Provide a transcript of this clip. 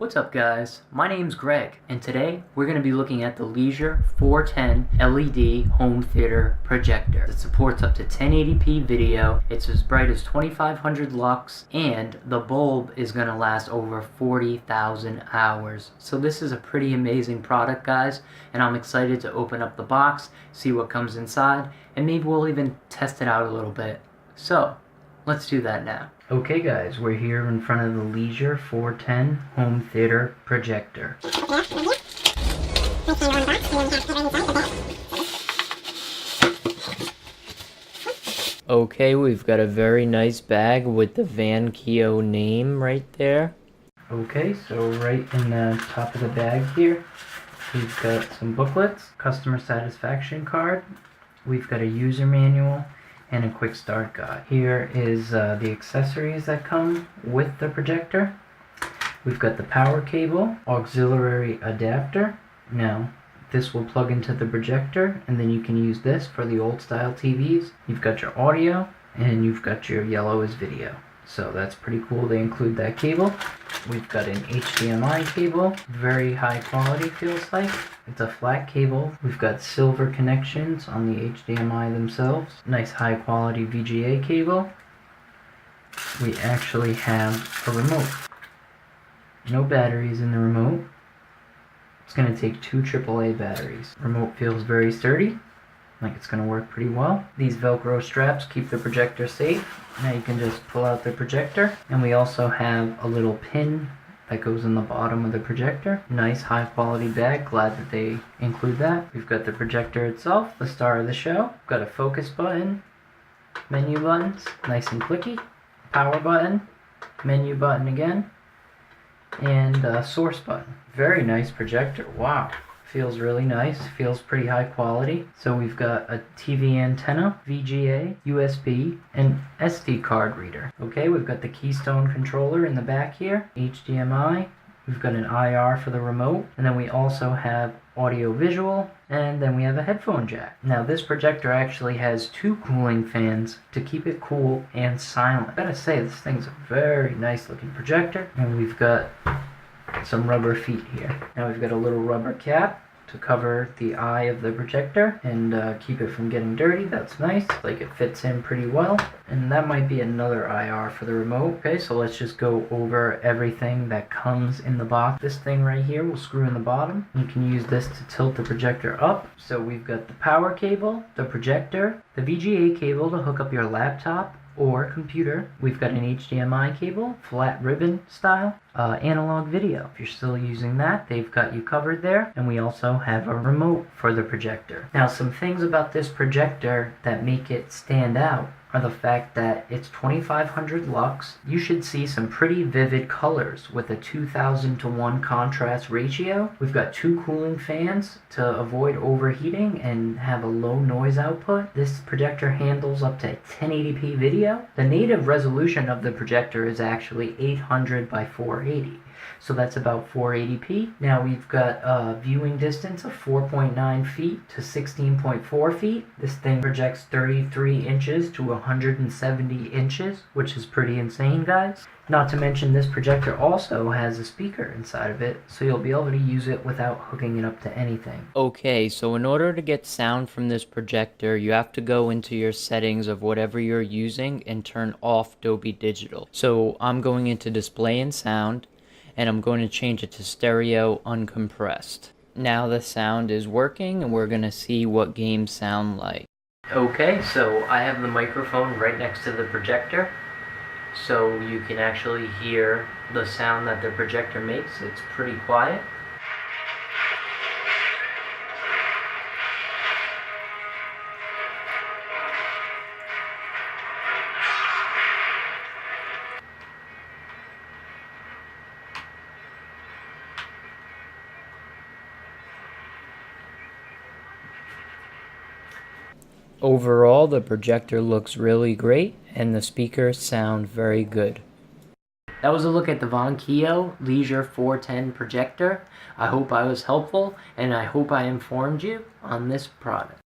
What's up guys, my name's Greg, and today we're going to be looking at the Leasure 410 LED home theater projector. It supports up to 1080p video, it's as bright as 2500 lux, and the bulb is going to last over 40,000 hours. So this is a pretty amazing product guys, and I'm excited to open up the box, see what comes inside, and maybe we'll even test it out a little bit. So, let's do that now. Okay guys, we're here in front of the Leasure 410 home theater projector. Okay, we've got a very nice bag with the Vankyo name right there. Okay, so right in the top of the bag here, we've got some booklets, customer satisfaction card, we've got a user manual, and a quick start guide. Here is the accessories that come with the projector. We've got the power cable, auxiliary adapter. Now, this will plug into the projector, and then you can use this for the old style TVs. You've got your audio, and you've got your yellow is video. So that's pretty cool, they include that cable. We've got an HDMI cable, very high quality feels like. It's a flat cable. We've got silver connections on the HDMI themselves. Nice high quality VGA cable. We actually have a remote. No batteries in the remote. It's going to take 2 AAA batteries. Remote feels very sturdy, like it's going to work pretty well. These Velcro straps keep the projector safe. Now you can just pull out the projector, and we also have a little pin that goes in the bottom of the projector. Nice high quality bag, glad that they include that. We've got the projector itself, the star of the show. We've got a focus button, menu buttons, nice and clicky, power button, menu button again, and a source button. Very nice projector, wow. Feels really nice, feels pretty high quality. So we've got a TV antenna, VGA, USB, and SD card reader. Okay, we've got the Keystone controller in the back here, HDMI, we've got an IR for the remote, and then we also have audio visual, and then we have a headphone jack. Now this projector actually has 2 cooling fans to keep it cool and silent. I gotta say, this thing's a very nice looking projector, and we've got some rubber feet here. Now we've got a little rubber cap to cover the eye of the projector and keep it from getting dirty. That's nice, like it fits in pretty well. And that might be another IR for the remote. Okay, so let's just go over everything that comes in the box. This thing right here will screw in the bottom. You can use this to tilt the projector up. So we've got the power cable, the projector, the VGA cable to hook up your laptop or computer. We've got an HDMI cable, flat ribbon style, analog video. If you're still using that, they've got you covered there. And we also have a remote for the projector. Now, some things about this projector that make it stand out are the fact that it's 2500 lux. You should see some pretty vivid colors with a 2000:1 contrast ratio. We've got 2 cooling fans to avoid overheating and have a low noise output. This projector handles up to 1080p video. The native resolution of the projector is actually 800 by 480. So that's about 480p. Now we've got a viewing distance of 4.9 feet to 16.4 feet. This thing projects 33 inches to 170 inches, which is pretty insane, guys. Not to mention this projector also has a speaker inside of it, so you'll be able to use it without hooking it up to anything. Okay, so in order to get sound from this projector, you have to go into your settings of whatever you're using and turn off Dolby Digital. So I'm going into display and sound, and I'm going to change it to stereo uncompressed. Now the sound is working, and we're going to see what games sound like. Okay, so I have the microphone right next to the projector, so you can actually hear the sound that the projector makes. It's pretty quiet. Overall, the projector looks really great, and the speakers sound very good. That was a look at the Vankyo Leasure 410 projector. I hope I was helpful, and I hope I informed you on this product.